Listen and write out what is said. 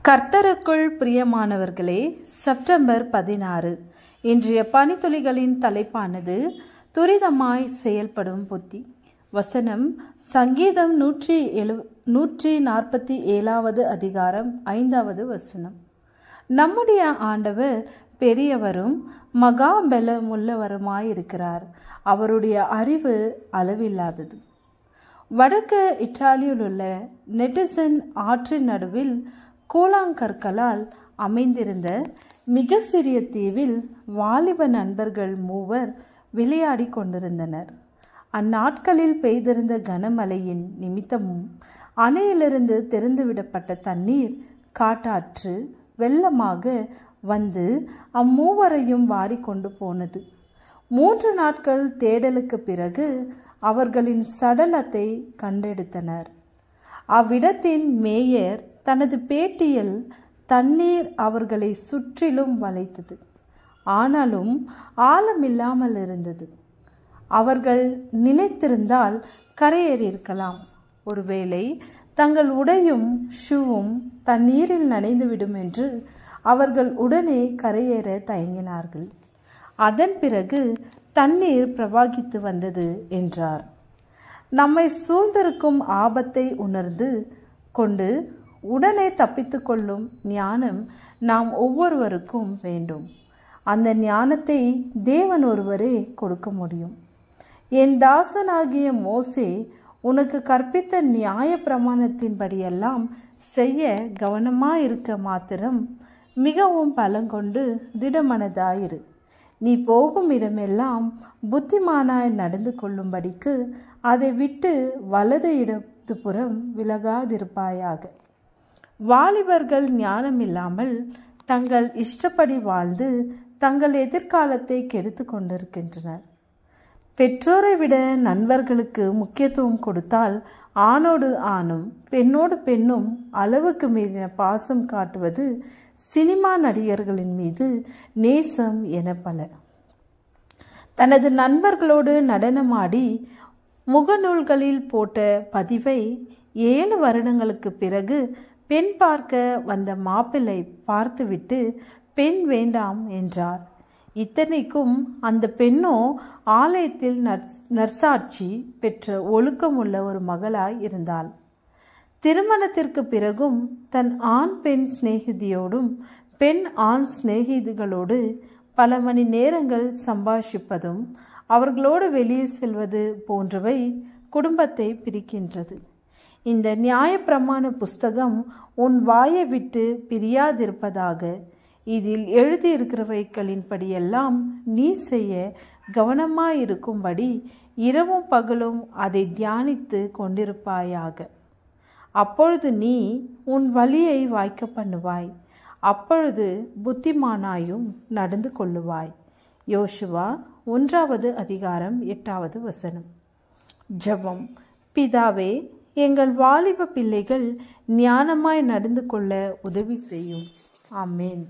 கர்த்தருக்குள் பிரியமானவர்களே, செப்டம்பர் 16 இன்றைய பனித்துளிகளின் தலைப்பானது துரிதமாய் செயல்படும் புத்தி. வசனம் சங்கீதம் 147 அதிகாரம் 5வது வசனம். நம்முடைய ஆண்டவர் பெரியவரும் மகாபலமுள்ளவருமாயிருக்கிறார். அவருடைய அறிவு அளவில்லாதது. வடக்கு இத்தாலியில் உள்ள நெட்டிசன் ஆற்றின் நடுவில் கூழாங்கற்களால் அமைந்திருந்த மிக சிறிய தீவில் வாலிப நண்பர்கள் 3 விளையாடி கொண்டிருந்தனர். அந்நாட்களில் பெய்திருந்த கனமழையின் நிமித்தமும் அணையிலிருந்து திறந்துவிடப்பட்ட தண்ணீர் காட்டாற்று வெள்ளமாக வந்து அம்மூவரையும் வாரிக்கொண்டு போனது. 3 நாட்கள் தேடலுக்கு பிறகு அவர்களின் சடலத்தை கண்டெடுத்தனர். அவ்விடத்தின் மேயர் தனது பேட்டியில் தண்ணீர் அவர்களை சுற்றிலும் வளைத்தது, ஆனாலும் ஆழமில்லாமல் இருந்தது. அவர்கள் நினைத்திருந்தால் கரையேறியிருக்கலாம். ஒருவேளை தங்கள் உடையும் ஷூவும் தண்ணீரில் நனைந்துவிடும் என்று அவர்கள் உடனே கரையேற தயங்கினார்கள். அதன் பிறகு தண்ணீர் பிரவாகித்து வந்தது என்றார். நம்மை சூழ்ந்திருக்கும் ஆபத்தை உணர்ந்து கொண்டு உடனே தப்பித்து கொள்ளும் ஞானம் நாம் ஒவ்வொருவருக்கும் வேண்டும். அந்த ஞானத்தை தேவன் ஒருவரே கொடுக்க முடியும். என் தாசனாகிய மோசே உனக்கு கற்பித்த நியாய பிரமாணத்தின்படியெல்லாம் செய்ய கவனமாயிருக்க மாத்திரம் மிகவும் பலங்கொண்டு திடமனதாயிரு. நீ போகும் இடமெல்லாம் புத்திமானாய் நடந்து கொள்ளும்படிக்கு அதை விட்டு வலது இடதுபுறம் விலகாதிருப்பாயாக. வாலிபர்கள் ஞானமில்லாமல் தங்கள் இஷ்டப்படி வாழ்ந்து தங்கள் எதிர்காலத்தை கெடுத்து கொண்டிருக்கின்றனர். பெற்றோரை விட நண்பர்களுக்கு முக்கியத்துவம் கொடுத்தால் ஆணோடு ஆணும் பெண்ணோடு பெண்ணும் அளவுக்கு மீறின பாசம் காட்டுவது சினிமா நடிகர்களின் மீது நேசம் என பல. தனது நண்பர்களோடு நடனமாடி முகநூல்களில் போட்ட பதிவை 7 வருடங்களுக்கு பிறகு பெண் பார்க்க வந்த மாப்பிள்ளை பார்த்துவிட்டு பெண் வேண்டாம் என்றார். இத்தனைக்கும் அந்த பெண்ணோ ஆலயத்தில் நற்சாட்சி பெற்ற ஒழுக்கமுள்ள ஒரு மகளாய் இருந்தாள். திருமணத்திற்கு பிறகும் தன் ஆண் பெண் சிநேகிதியோடும் பெண் ஆண் சிநேகிதிகளோடு பல மணி நேரங்கள் சம்பாஷிப்பதும் அவர்களோடு வெளியே செல்வது போன்றவை குடும்பத்தை பிரிக்கின்றது. இந்த நியாயப்பிரமாண புஸ்தகம் உன் வாயை விட்டு பிரியாதிருப்பதாக. இதில் எழுதியிருக்கிறவைகளின்படியெல்லாம் நீ செய்ய கவனமாயிருக்கும்படி இரவும் பகலும் அதை தியானித்து கொண்டிருப்பாயாக. அப்பொழுது நீ உன் வழியை வாய்க்க பண்ணுவாய். அப்பொழுது புத்திமானாயும் நடந்து கொள்ளுவாய். யோசுவா 1வது அதிகாரம் 8வது வசனம். ஜெபம். பிதாவே, எங்கள் வாலிப பிள்ளைகள் ஞானமாய் நடந்து கொள்ள உதவி செய்யும். ஆமேன்.